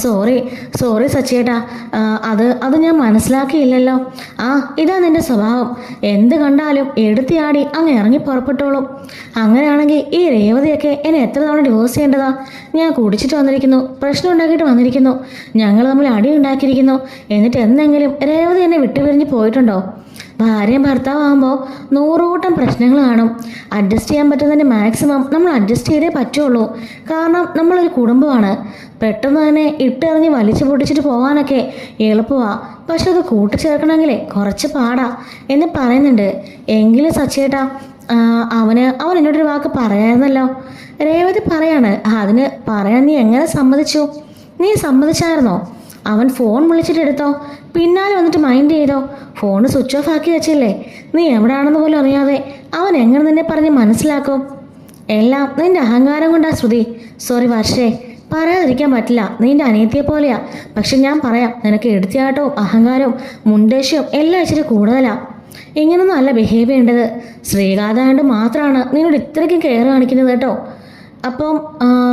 സോറി സച്ചേട്ടാ, അത് ഞാൻ മനസ്സിലാക്കിയില്ലല്ലോ. ഇതാ നിന്റെ സ്വഭാവം. എന്ത് കണ്ടാലും എടുത്തിയാടി അങ്ങ് ഇറങ്ങി പുറപ്പെട്ടോളും. അങ്ങനെയാണെങ്കിൽ ഈ രേവതിയൊക്കെ എന്നെ എത്ര തവണ ഡിവോഴ്സ് ചെയ്യേണ്ടതാ? ഞാൻ കുടിച്ചിട്ട് വന്നിരിക്കുന്നു, പ്രശ്നം ഉണ്ടാക്കിയിട്ട് വന്നിരിക്കുന്നു, ഞങ്ങൾ തമ്മിൽ അടി ഉണ്ടാക്കിയിരിക്കുന്നു. എന്നിട്ട് എന്തെങ്കിലും രേവതി എന്നെ വിട്ടുപിരിഞ്ഞ് പോയിട്ടുണ്ടോ? ഭാര്യയും ഭർത്താവുമ്പോൾ 100 കൂട്ടം പ്രശ്നങ്ങൾ കാണും. അഡ്ജസ്റ്റ് ചെയ്യാൻ പറ്റുന്നതിൻ്റെ മാക്സിമം നമ്മൾ അഡ്ജസ്റ്റ് ചെയ്തേ പറ്റുള്ളൂ. കാരണം നമ്മളൊരു കുടുംബമാണ്. പെട്ടെന്ന് തന്നെ ഇട്ടെറിഞ്ഞ് വലിച്ചു പൊട്ടിച്ചിട്ട് പോകാനൊക്കെ എളുപ്പമാണ്. പക്ഷെ അത് കൂട്ടിച്ചേർക്കണമെങ്കിലേ കുറച്ച് പാടാ എന്ന് പറയുന്നുണ്ട്. എങ്കിലും സച്ചേട്ടാ, അവൻ എന്നോടൊരു വാക്ക് പറയായിരുന്നല്ലോ. രേവതി പറയാണ്, അതിന് പറയാൻ നീ എങ്ങനെ സമ്മതിച്ചു? നീ സമ്മതിച്ചായിരുന്നോ? അവൻ ഫോൺ വിളിച്ചിട്ടെടുത്തോ, പിന്നാലെ വന്നിട്ട് മൈൻഡ് ചെയ്തോ, ഫോൺ സ്വിച്ച് ഓഫ് ആക്കി വെച്ചില്ലേ? നീ എവിടെയാണെന്ന് പോലും അറിയാതെ അവൻ എങ്ങനെ നിന്നെ പറഞ്ഞ് മനസ്സിലാക്കും? എല്ലാം നിന്റെ അഹങ്കാരം കൊണ്ടാ ശ്രുതി. സോറി വർഷേ, പറയാതിരിക്കാൻ പറ്റില്ല, നിന്റെ അനിയത്തിയെ പോലെയാ. പക്ഷെ ഞാൻ പറയാം, നിനക്ക് എടുത്തിയാട്ടവും അഹങ്കാരവും മുൻദേഷ്യവും എല്ലാം ഇച്ചിരി കൂടുതലാ. ഇങ്ങനൊന്നും അല്ല ബിഹേവ് ചെയ്യേണ്ടത്. ശ്രീകാന്തായോണ്ട് മാത്രമാണ് നിന്നോട് ഇത്രയ്ക്കും കെയർ കാണിക്കുന്നത് കേട്ടോ. അപ്പം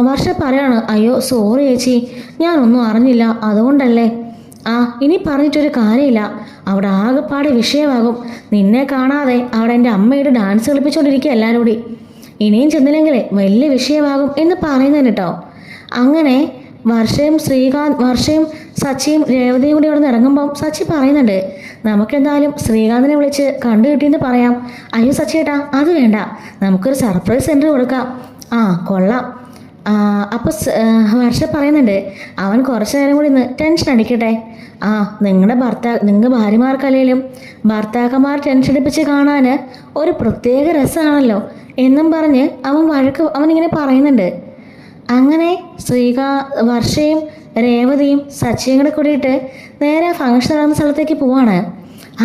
വർഷ പറയാണ്, അയ്യോ സോറി ചേച്ചി, ഞാനൊന്നും അറിഞ്ഞില്ല, അതുകൊണ്ടല്ലേ. ഇനി പറഞ്ഞിട്ടൊരു കാര്യമില്ല, അവിടെ ആകെപ്പാടെ വിഷയമാകും. നിന്നെ കാണാതെ അവിടെ എൻ്റെ അമ്മയുടെ ഡാൻസ് കളിപ്പിച്ചുകൊണ്ടിരിക്കുക എല്ലാവരും കൂടി. ഇനിയും ചെന്നില്ലെങ്കിലേ വലിയ വിഷയമാകും എന്ന് പറയുന്നതിന് കേട്ടോ. അങ്ങനെ വർഷയും സച്ചിയും രേവതിയും കൂടി അവിടെ നിന്ന് ഇറങ്ങുമ്പം സച്ചി പറയുന്നുണ്ട്, നമുക്കെന്തായാലും ശ്രീകാന്തിനെ വിളിച്ച് കണ്ടു കിട്ടിയെന്ന് പറയാം. അയ്യോ സച്ചിയേട്ടാ, അത് വേണ്ട, നമുക്കൊരു സർപ്രൈസ് സെൻറ്റർ കൊടുക്കാം. കൊള്ളാം. അപ്പോൾ വർഷ പറയുന്നുണ്ട്, അവൻ കുറച്ച് നേരം കൂടി ഇന്ന് ടെൻഷൻ അടിക്കട്ടെ. നിങ്ങൾക്ക് ഭാര്യമാർക്കല്ലെങ്കിലും ഭർത്താക്കന്മാർ ടെൻഷൻ അടിപ്പിച്ച് കാണാൻ ഒരു പ്രത്യേക രസമാണല്ലോ എന്നും പറഞ്ഞ് അവനിങ്ങനെ പറയുന്നുണ്ട്. അങ്ങനെ വർഷയും രേവതിയും സച്ചിയും കൂടെ കൂടിയിട്ട് നേരെ ഫംഗ്ഷൻ നടന്ന സ്ഥലത്തേക്ക് പോവാണ്.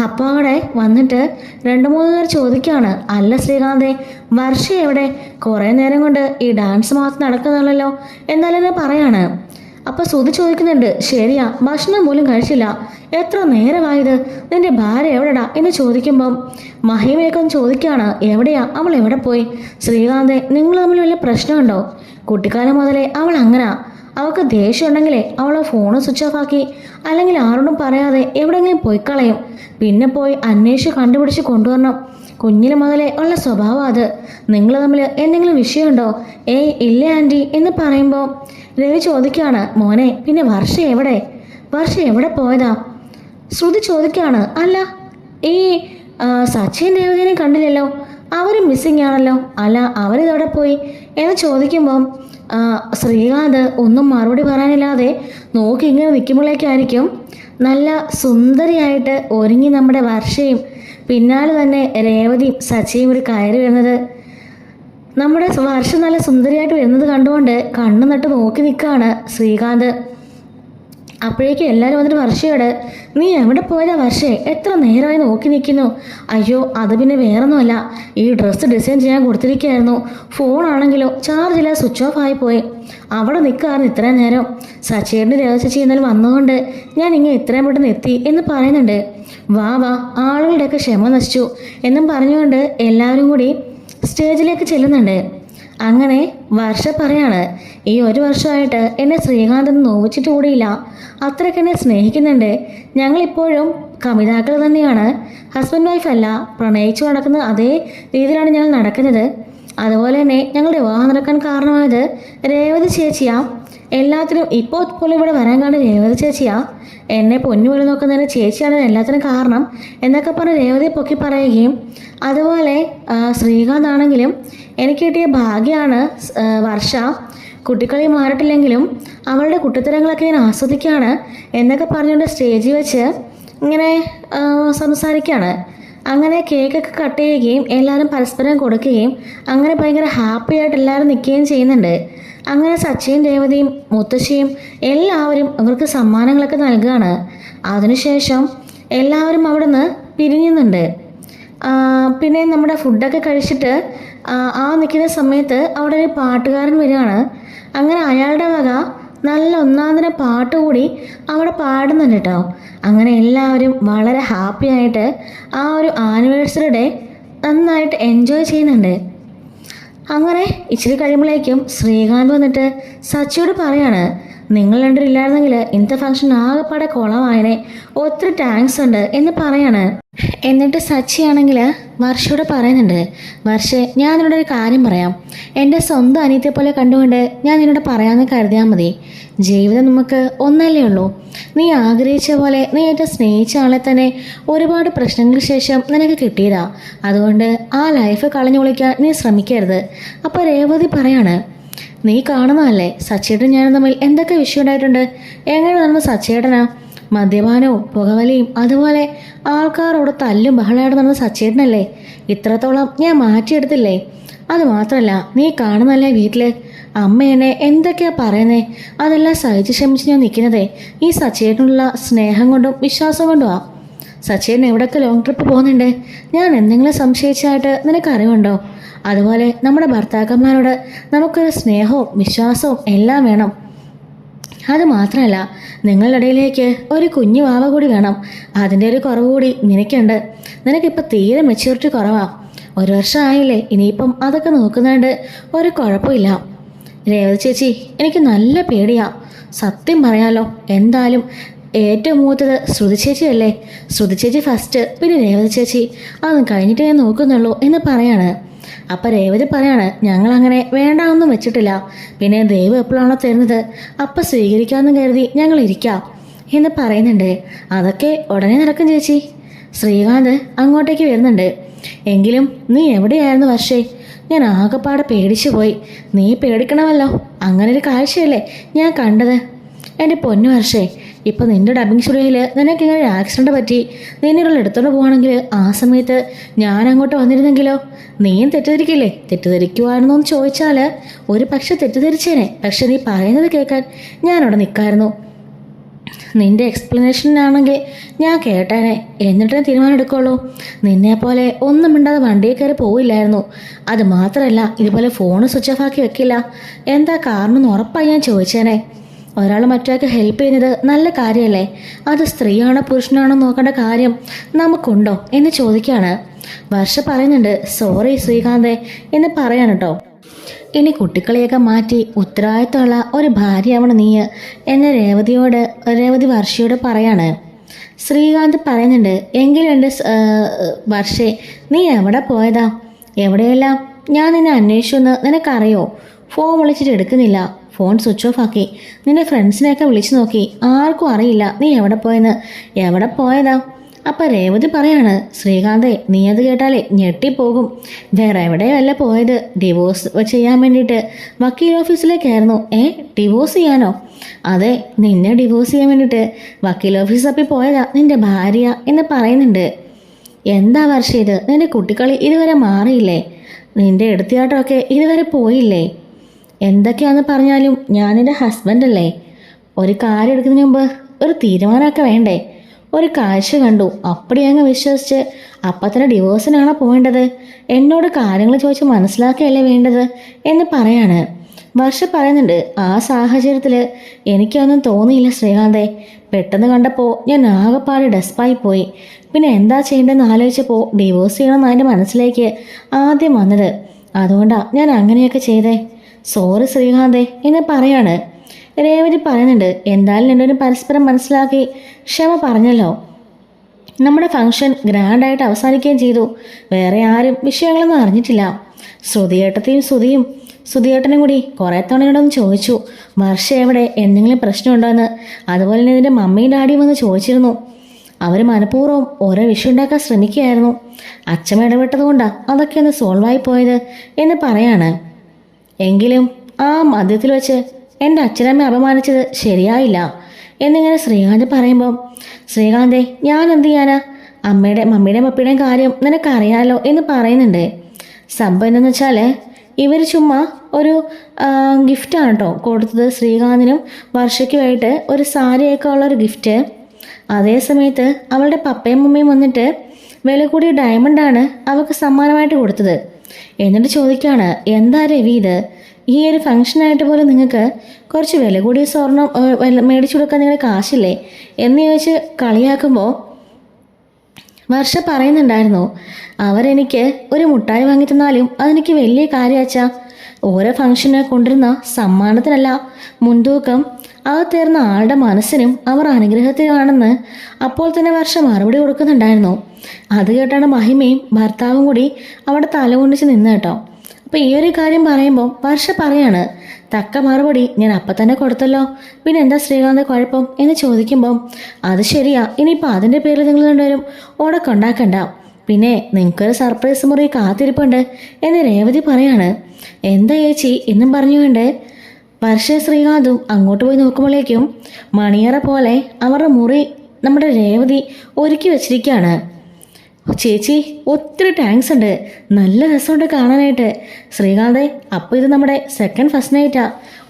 അപ്പോൾ അവിടെ വന്നിട്ട് 2-3 പേർ ചോദിക്കുകയാണ്, അല്ല ശ്രീകാന്തേ, വർഷ എവിടെ? കുറേ നേരം കൊണ്ട് ഈ ഡാൻസ് മാത്രം നടക്കുന്നുള്ളല്ലോ എന്നാലും പറയാണ്. അപ്പോൾ ശ്രുതി ചോദിക്കുന്നുണ്ട്, ശരിയാ, ഭക്ഷണം പോലും കഴിച്ചില്ല, എത്ര നേരമായത്, നിന്റെ ഭാര്യ എവിടെടാ എന്ന് ചോദിക്കുമ്പം മഹിമയൊക്കെ ചോദിക്കുകയാണ്, എവിടെയാ, അവൾ എവിടെ പോയി? ശ്രീകാന്തേ, നിങ്ങൾ തമ്മിൽ വലിയ പ്രശ്നമുണ്ടോ? കുട്ടിക്കാലം മുതലേ അവൾ അങ്ങനാ. അവൾക്ക് ദേഷ്യം ഉണ്ടെങ്കിലേ അവൾ ഫോൺ സ്വിച്ച് ഓഫ് ആക്കി അല്ലെങ്കിൽ ആരോടും പറയാതെ എവിടെയെങ്കിലും പോയി കളയും. പിന്നെ പോയി അന്വേഷിച്ച് കണ്ടുപിടിച്ച് കൊണ്ടുവരണം. കുഞ്ഞിന് മുതലേ ഉള്ള സ്വഭാവം അത്. നിങ്ങൾ തമ്മിൽ എന്തെങ്കിലും വിഷയമുണ്ടോ? ഏയ് ഇല്ല ആൻറ്റി എന്ന് പറയുമ്പോൾ രവി ചോദിക്കുകയാണ്, മോനെ പിന്നെ വർഷ എവിടെ പോയതാ? ശ്രുതി ചോദിക്കുകയാണ്, അല്ല ഈ സച്ചിൻ രേവതിനെ കണ്ടില്ലല്ലോ, അവർ മിസ്സിങ് ആണല്ലോ, അല്ല അവരിതെവിടെ പോയി എന്ന് ചോദിക്കുമ്പം ശ്രീകാന്ത് ഒന്നും മറുപടി പറയാനില്ലാതെ നോക്കി ഇങ്ങനെ നിൽക്കുമ്പോഴേക്കായിരിക്കും നല്ല സുന്ദരിയായിട്ട് ഒരുങ്ങി നമ്മുടെ വർഷയും പിന്നാലെ തന്നെ രേവതിയും സച്ചിയും ഒരു കയറി വരുന്നത്. നമ്മുടെ വർഷ നല്ല സുന്ദരിയായിട്ട് വരുന്നത് കണ്ടുകൊണ്ട് കണ്ണു നട്ട് നോക്കി നിൽക്കുകയാണ് ശ്രീകാന്ത്. അപ്പോഴേക്കും എല്ലാവരും വന്നിട്ട് വർഷയോട്, നീ എവിടെ പോയതാ വർഷേ, എത്ര നേരമായി നോക്കി നിൽക്കുന്നു? അയ്യോ അത് പിന്നെ വേറൊന്നുമല്ല, ഈ ഡ്രസ്സ് ഡിസൈൻ ചെയ്യാൻ കൊടുത്തിരിക്കുകയായിരുന്നു, ഫോണാണെങ്കിലോ ചാർജില്ല, സ്വിച്ച് ഓഫ് ആയി പോയി, അവിടെ നിൽക്കാറുണ്ട് ഇത്രയും നേരം. സച്ചേട്ടന് രഹസ്യച്ചി എന്നാലും വന്നുകൊണ്ട് ഞാൻ ഇങ്ങനെ ഇത്രയും പെട്ടെന്ന് എത്തി എന്ന് പറയുന്നുണ്ട്. വാ ആളുകളുടെയൊക്കെ ക്ഷമ നശിച്ചു എന്നും പറഞ്ഞുകൊണ്ട് എല്ലാവരും കൂടി സ്റ്റേജിലേക്ക് ചെല്ലുന്നുണ്ട്. അങ്ങനെ വർഷ പറയാണ്, ഈ 1 വർഷമായിട്ട് എന്നെ ശ്രീകാന്ത് നോവിച്ചിട്ട് കൂടിയില്ല, അത്രയ്ക്ക് എന്നെ സ്നേഹിക്കുന്നുണ്ട്. ഞങ്ങളിപ്പോഴും കമിതാക്കൾ തന്നെയാണ്, ഹസ്ബൻഡ് വൈഫല്ല. പ്രണയിച്ചു നടക്കുന്ന അതേ രീതിയിലാണ് ഞങ്ങൾ നടക്കുന്നത്. അതുപോലെ തന്നെ ഞങ്ങളുടെ വിവാഹം നടക്കാൻ കാരണമായത് രേവതി ചേച്ചിയാ. എല്ലാത്തിനും ഇപ്പോൾ പോലും ഇവിടെ വരാൻ കാരണം രേവതി ചേച്ചിയാ. എന്നെ പൊന്നുപോലെ നോക്കുന്നതിന് ചേച്ചിയാണ് എല്ലാത്തിനും കാരണം എന്നൊക്കെ പറഞ്ഞ് രേവതിയെ പൊക്കി പറയുകയും, അതുപോലെ ശ്രീകാന്ത് ആണെങ്കിലും എനിക്ക് കിട്ടിയ ഭാഗ്യമാണ് വർഷ, കുട്ടിക്കളി മാറിയിട്ടില്ലെങ്കിലും അവളുടെ കുട്ടിത്തരങ്ങളൊക്കെ ഞാൻ ആസ്വദിക്കുകയാണ് എന്നൊക്കെ പറഞ്ഞുകൊണ്ട് സ്റ്റേജിൽ വെച്ച് ഇങ്ങനെ സംസാരിക്കുകയാണ്. അങ്ങനെ കേക്കൊക്കെ കട്ട് ചെയ്യുകയും എല്ലാവരും പരസ്പരം കൊടുക്കുകയും അങ്ങനെ ഭയങ്കര ഹാപ്പി ആയിട്ട് എല്ലാവരും നിൽക്കുകയും ചെയ്യുന്നുണ്ട്. അങ്ങനെ സച്ചിയും രേവതിയും മുത്തശ്ശിയും എല്ലാവരും ഇവർക്ക് സമ്മാനങ്ങളൊക്കെ നൽകുകയാണ്. അതിനുശേഷം എല്ലാവരും അവിടെ നിന്ന് പിരിഞ്ഞുന്നുണ്ട്. പിന്നെ നമ്മുടെ ഫുഡൊക്കെ കഴിച്ചിട്ട് നിൽക്കുന്ന സമയത്ത് അവിടെ ഒരു പാട്ടുകാരൻ വരികയാണ്. അങ്ങനെ അയാളുടെ വക നല്ല ഒന്നാന്തര പാട്ട് കൂടി അവിടെ പാടുന്നുണ്ട് കേട്ടോ. അങ്ങനെ എല്ലാവരും വളരെ ഹാപ്പി ആയിട്ട് ആ ഒരു ആനിവേഴ്സറി ഡേ നന്നായിട്ട് എൻജോയ് ചെയ്യുന്നുണ്ട്. അങ്ങനെ ഇച്ചിരി കഴിയുമ്പോഴേക്കും ശ്രീകാന്ത് വന്നിട്ട് സച്ചിയോട് പറയാണ്, നിങ്ങൾ രണ്ടും ഇല്ലായിരുന്നെങ്കിൽ ഇന്നത്തെ ഫംഗ്ഷൻ ആകെപ്പാടെ കുളമായനെ, ഒത്തിരി താങ്ക്സ് ഉണ്ട് എന്ന് പറയാണ്. എന്നിട്ട് സച്ചിയാണെങ്കിൽ വർഷയോട് പറയുന്നുണ്ട്, വർഷേ ഞാൻ നിന്നോടൊരു കാര്യം പറയാം, എൻ്റെ സ്വന്തം അനിയത്തെ പോലെ കണ്ടുകൊണ്ട് ഞാൻ നിന്നോട് പറയാമെന്ന് കരുതിയാൽ മതി. ജീവിതം നമുക്ക് ഒന്നല്ലേ ഉള്ളൂ. നീ ആഗ്രഹിച്ച പോലെ നീ ഏറ്റവും സ്നേഹിച്ച ആളെ തന്നെ ഒരുപാട് പ്രശ്നങ്ങൾക്ക് ശേഷം നിനക്ക് കിട്ടിയതാ. അതുകൊണ്ട് ആ ലൈഫ് കളഞ്ഞു വിളിക്കാൻ നീ ശ്രമിക്കരുത്. അപ്പോൾ രേവതി പറയാണ്, നീ കാണുന്നതല്ലേ സച്ചേട്ടൻ ഞാനും തമ്മിൽ എന്തൊക്കെ വിഷയം ഉണ്ടായിട്ടുണ്ട്. എങ്ങനെ നടന്ന സച്ചേട്ടനാ? മദ്യപാനവും പുകവലിയും അതുപോലെ ആൾക്കാരോട് തല്ലും ബഹളമായിട്ട് നടന്ന സച്ചേട്ടനല്ലേ. ഇത്രത്തോളം ഞാൻ മാറ്റിയെടുത്തില്ലേ? അത് മാത്രമല്ല നീ കാണുന്നല്ലേ വീട്ടിൽ അമ്മ എന്നെ എന്തൊക്കെയാ പറയുന്നേ? അതെല്ലാം സഹിച്ച് ക്ഷമിച്ച് ഞാൻ നിൽക്കുന്നതേ ഈ സച്ചേട്ടനുള്ള സ്നേഹം കൊണ്ടും വിശ്വാസം കൊണ്ടുമാ. സച്ചേട്ടൻ എവിടെയൊക്കെ ലോങ് ട്രിപ്പ് പോകുന്നുണ്ട്, ഞാൻ എന്തെങ്കിലും സംശയിച്ചായിട്ട് നിനക്കറിവുണ്ടോ? അതുപോലെ നമ്മുടെ ഭർത്താക്കന്മാരോട് നമുക്കൊരു സ്നേഹവും വിശ്വാസവും എല്ലാം വേണം. അത് മാത്രമല്ല, നിങ്ങളുടെ ഇടയിലേക്ക് ഒരു കുഞ്ഞു വാവ കൂടി വേണം. അതിൻ്റെ ഒരു കുറവ് കൂടി നിനക്കുണ്ട്. നിനക്കിപ്പോൾ തീരെ മെച്യൂരിറ്റി കുറവാ. 1 വർഷം ആയില്ലേ, ഇനിയിപ്പം അതൊക്കെ നോക്കുന്നുണ്ട്, ഒരു കുഴപ്പമില്ല. രേവതി ചേച്ചി, എനിക്ക് നല്ല പേടിയാ, സത്യം പറയാലോ. എന്തായാലും ഏറ്റവും മൂത്തത് ശ്രുതി ചേച്ചിയല്ലേ? ശ്രുതി ചേച്ചി ഫസ്റ്റ്, പിന്നെ രേവതി ചേച്ചി, അതൊന്നും കഴിഞ്ഞിട്ടേ ഞാൻ നോക്കുന്നുള്ളൂ എന്ന് പറയാണ്. അപ്പം രേവതി പറയാണ്, ഞങ്ങളങ്ങനെ വേണ്ടാവൊന്നും വെച്ചിട്ടില്ല, പിന്നെ ദൈവം എപ്പോഴാണോ തരുന്നത് അപ്പം സ്വീകരിക്കാമെന്ന് കരുതി ഞങ്ങൾ ഇരിക്കാം എന്ന് പറയുന്നുണ്ട്. അതൊക്കെ ഉടനെ നടക്കും ചേച്ചി. ശ്രീകാന്ത് അങ്ങോട്ടേക്ക് വരുന്നുണ്ട്. എങ്കിലും നീ എവിടെയായിരുന്നു വർഷേ? ഞാൻ ആകെപ്പാടെ പേടിച്ചു പോയി. നീ പേടിക്കണമല്ലോ, അങ്ങനൊരു കാഴ്ചയല്ലേ ഞാൻ കണ്ടത്. എൻ്റെ പൊന്നു വർഷേ, ഇപ്പം നിൻ്റെ ഡബിങ് സ്റ്റുഡിയോയിൽ നിനക്കിങ്ങനെ ഒരു ആക്സിഡൻറ്റ് പറ്റി, നിന്നെ എടുത്തോണ്ട് പോവാണെങ്കിൽ ആ സമയത്ത് ഞാൻ അങ്ങോട്ട് വന്നിരുന്നെങ്കിലോ? നീയും തെറ്റിദ്ധരിക്കില്ലേ? തെറ്റിദ്ധരിക്കുവായിരുന്നോ എന്ന് ചോദിച്ചാൽ ഒരു പക്ഷെ തെറ്റിദ്ധരിച്ചേനെ, പക്ഷെ നീ പറയുന്നത് കേൾക്കാൻ ഞാനവിടെ നിൽക്കായിരുന്നു. നിൻ്റെ എക്സ്പ്ലനേഷനാണെങ്കിൽ ഞാൻ കേട്ടേനെ, എന്നിട്ടേ തീരുമാനം എടുക്കുള്ളൂ. നിന്നെപ്പോലെ ഒന്നും മിണ്ടാതെ വണ്ടിയിൽ കയറി പോവില്ലായിരുന്നു. അത് മാത്രമല്ല, ഇതുപോലെ ഫോൺ സ്വിച്ച് ഓഫ് ആക്കി വെക്കില്ല. എന്താ കാരണം എന്ന് ഉറപ്പായി ഞാൻ ചോദിച്ചേനെ. ഒരാൾ മറ്റൊരാൾക്ക് ഹെൽപ്പ് ചെയ്യുന്നത് നല്ല കാര്യമല്ലേ? അത് സ്ത്രീയാണോ പുരുഷനാണോ നോക്കേണ്ട കാര്യം നമുക്കുണ്ടോ എന്ന് ചോദിക്കുകയാണ്. വർഷ പറയുന്നുണ്ട്, സോറി ശ്രീകാന്തേ എന്ന് പറയാൻ കേട്ടോ. ഇനി കുട്ടികളെയൊക്കെ മാറ്റി ഉത്തരവാദിത്തമുള്ള ഒരു ഭാര്യയാവണം നീ എന്ന് രേവതി വർഷയോട് പറയാണ്. ശ്രീകാന്ത് പറയുന്നുണ്ട്, എങ്കിലും എൻ്റെ വർഷേ, നീ എവിടെ പോയതാ? എവിടെയെല്ലാം ഞാൻ നിന്നെ അന്വേഷിച്ചു എന്ന് നിനക്കറിയോ? ഫോൺ വിളിച്ചിട്ട് എടുക്കുന്നില്ല, ഫോൺ സ്വിച്ച് ഓഫ് ആക്കി. നിന്റെ ഫ്രണ്ട്സിനെയൊക്കെ വിളിച്ചു നോക്കി, ആർക്കും അറിയില്ല നീ എവിടെ പോയെന്ന്. എവിടെ പോയതാ? അപ്പം രേവതി പറയാണ്, ശ്രീകാന്തേ, നീ അത് കേട്ടാലേ ഞെട്ടിപ്പോകും. വേറെ എവിടെയല്ല പോയത്, ഡിവോഴ്സ് ചെയ്യാൻ വേണ്ടിയിട്ട് വക്കീൽ ഓഫീസിലേക്കായിരുന്നു. ഡിവോഴ്സ് ചെയ്യാനോ? അതെ, നിന്നെ ഡിവോഴ്സ് ചെയ്യാൻ വേണ്ടിയിട്ട് വക്കീൽ ഓഫീസ് തപ്പി പോയതാ നിന്റെ ഭാര്യ എന്ന് പറയുന്നുണ്ട്. എന്താ വർഷം ഇത്? നിന്റെ കുട്ടിക്കളി ഇതുവരെ മാറിയില്ലേ? നിന്റെ എടുത്തിയാട്ടമൊക്കെ ഇതുവരെ പോയില്ലേ? എന്തൊക്കെയാണെന്ന് പറഞ്ഞാലും ഞാനെൻ്റെ ഹസ്ബൻഡല്ലേ. ഒരു കാര്യം എടുക്കുന്നതിന് മുമ്പ് ഒരു തീരുമാനമൊക്കെ വേണ്ടേ? ഒരു കാഴ്ച കണ്ടു, അപ്പടി അങ്ങ് വിശ്വസിച്ച് അപ്പം തന്നെ ഡിവോഴ്സിനാണോ പോകേണ്ടത്? എന്നോട് കാര്യങ്ങൾ ചോദിച്ച് മനസ്സിലാക്കുകയല്ലേ വേണ്ടത് എന്ന് പറയാണ്. വർഷ പറയുന്നുണ്ട്, ആ സാഹചര്യത്തിൽ എനിക്കൊന്നും തോന്നിയില്ല ശ്രീകാന്തേ. പെട്ടെന്ന് കണ്ടപ്പോൾ ഞാൻ ആകെപ്പാട് ഡെസ്പായി പോയി. പിന്നെ എന്താ ചെയ്യേണ്ടതെന്ന് ആലോചിച്ചപ്പോൾ ഡിവോഴ്സ് ചെയ്യണമെന്ന് എൻ്റെ മനസ്സിലേക്ക് ആദ്യം വന്നത്. അതുകൊണ്ടാണ് ഞാൻ അങ്ങനെയൊക്കെ ചെയ്തേ. സോറി ശ്രീകാന്തേ എന്ന് പറയാണ്. രേവതി പറയുന്നുണ്ട്, എന്തായാലും രണ്ടുപേരും പരസ്പരം മനസ്സിലാക്കി ക്ഷമ പറഞ്ഞല്ലോ. നമ്മുടെ ഫംഗ്ഷൻ ഗ്രാൻഡായിട്ട് അവസാനിക്കുകയും ചെയ്തു. വേറെ ആരും വിഷയങ്ങളൊന്നും അറിഞ്ഞിട്ടില്ല. ശ്രുതിയേട്ടനും കൂടി കുറേ തവണയോടൊന്ന് ചോദിച്ചു, വർഷ എവിടെ, എന്തെങ്കിലും പ്രശ്നമുണ്ടോ എന്ന്. അതുപോലെ തന്നെ ഇതിൻ്റെ മമ്മിയും ഡാഡിയും വന്ന് ചോദിച്ചിരുന്നു. അവർ മനഃപൂർവ്വം ഓരോ വിഷയം ഉണ്ടാക്കാൻ ശ്രമിക്കുകയായിരുന്നു. അച്ഛൻ ഇടപെട്ടതുകൊണ്ടാണ് അതൊക്കെ ഒന്ന് സോൾവായി പോയത് എന്ന് പറയാണ്. എങ്കിലും ആ മധ്യത്തിൽ വെച്ച് എൻ്റെ അച്ഛനമ്മയെ അപമാനിച്ചത് ശരിയായില്ല എന്നിങ്ങനെ ശ്രീകാന്ത് പറയുമ്പം, ശ്രീകാന്തേ, ഞാൻ എന്ത് ചെയ്യാനാ? മമ്മിയുടെയും പപ്പിയുടെയും കാര്യം നിനക്കറിയാലോ എന്ന് പറയുന്നുണ്ട്. സംഭവം എന്തെന്ന് വെച്ചാൽ ഇവർ ചുമ്മാ ഒരു ഗിഫ്റ്റാണ് കേട്ടോ കൊടുത്തത് ശ്രീകാന്തിനും വർഷയ്ക്കുമായിട്ട്, ഒരു സാരിയൊക്കെ ഉള്ളൊരു ഗിഫ്റ്റ്. അതേ സമയത്ത് അവളുടെ പപ്പയും മമ്മിയും വന്നിട്ട് വില കൂടിയ ഡയമണ്ടാണ് അവൾക്ക് സമ്മാനമായിട്ട് കൊടുത്തത്. എന്നിട്ട് ചോദിക്കുകയാണ്, എന്താ രവി ഇത്? ഈ ഒരു ഫംഗ്ഷനായിട്ട് പോലും നിങ്ങൾക്ക് കുറച്ച് വില കൂടിയ സ്വർണം മേടിച്ചു കൊടുക്കാൻ നിങ്ങളുടെ കാശില്ലേ എന്ന് ചോദിച്ച് കളിയാക്കുമ്പോൾ വർഷ പറയുന്നുണ്ടായിരുന്നു, അവരെനിക്ക് ഒരു മുട്ടായി വാങ്ങി തന്നാലും അതെനിക്ക് വലിയ കാര്യാച്ചാ. ഓരോ ഫംഗ്ഷന് കൊണ്ടിരുന്ന സമ്മാനത്തിനല്ല മുൻതൂക്കം അകത്തേർന്ന ആളുടെ മനസ്സിനും അവർ അനുഗ്രഹത്തിലാണെന്ന് അപ്പോൾ തന്നെ വർഷ മറുപടി കൊടുക്കുന്നുണ്ടായിരുന്നു. അത് കേട്ടാണ് മഹിമയും ഭർത്താവും കൂടി അവിടെ തലകൊണ്ടിച്ച് നിന്ന് കേട്ടോ. അപ്പോൾ ഈ ഒരു കാര്യം പറയുമ്പോൾ വർഷ പറയാണ്, തക്ക മറുപടി ഞാൻ അപ്പം തന്നെ കൊടുത്തല്ലോ, പിന്നെ എന്താ ശ്രീകാന്ത് കുഴപ്പം എന്ന് ചോദിക്കുമ്പം, അത് ശരിയാ, ഇനിയിപ്പോൾ അതിൻ്റെ പേരിൽ നിങ്ങൾ രണ്ടുപേരും ഓടക്കൊണ്ടാക്കണ്ട, പിന്നെ നിങ്ങൾക്കൊരു സർപ്രൈസ് മുറി കാത്തിരിപ്പുണ്ട് എന്ന് രേവതി പറയാണ്. എന്താ ചേച്ചി എന്നും പറഞ്ഞുകൊണ്ട് വർഷ ശ്രീകാന്തും അങ്ങോട്ട് പോയി നോക്കുമ്പോഴേക്കും മണിയറ പോലെ അവരുടെ മുറി നമ്മുടെ രേവതി ഒരുക്കി വെച്ചിരിക്കുകയാണ്. ചേച്ചി ഒത്തിരി താങ്ക്സ് ഉണ്ട്, നല്ല രസമുണ്ട് കാണാനായിട്ട്. ശ്രീകാന്തേ, അപ്പോൾ ഇത് നമ്മുടെ സെക്കൻഡ് ഫസ്റ്റ് നൈറ്റാ.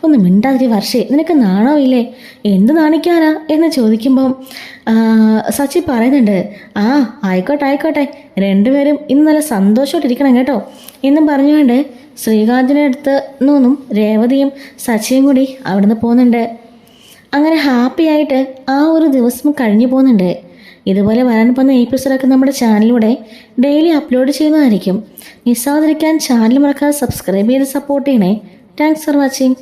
ഒന്ന് മിണ്ടാതിരി വർഷേ, നിനക്ക് നാണോ ഇല്ലേ? എന്ത് നാണിക്കാനാ എന്ന് ചോദിക്കുമ്പം സച്ചി പറയുന്നുണ്ട്, ആ ആയിക്കോട്ടെ ആയിക്കോട്ടെ, രണ്ടുപേരും ഇന്ന് നല്ല സന്തോഷമായിട്ടിരിക്കണം കേട്ടോ എന്നും പറഞ്ഞുകൊണ്ട് ശ്രീകാന്തിൻ്റെ അടുത്ത് നിന്നും രേവതിയും സച്ചിയും കൂടി അവിടുന്ന് പോകുന്നുണ്ട്. അങ്ങനെ ഹാപ്പി ആയിട്ട് ആ ഒരു ദിവസം കഴിഞ്ഞു പോകുന്നുണ്ട്. ഇതുപോലെ വരാൻ പോകുന്ന എപ്പിസോഡൊക്കെ നമ്മുടെ ചാനലിലൂടെ ഡെയിലി അപ്ലോഡ് ചെയ്യുന്നതായിരിക്കും. മിസ്സാതിരിക്കാൻ ചാനൽ മറക്കാതെ സബ്സ്ക്രൈബ് ചെയ്ത് സപ്പോർട്ട് ചെയ്യണേ. Thanks for watching.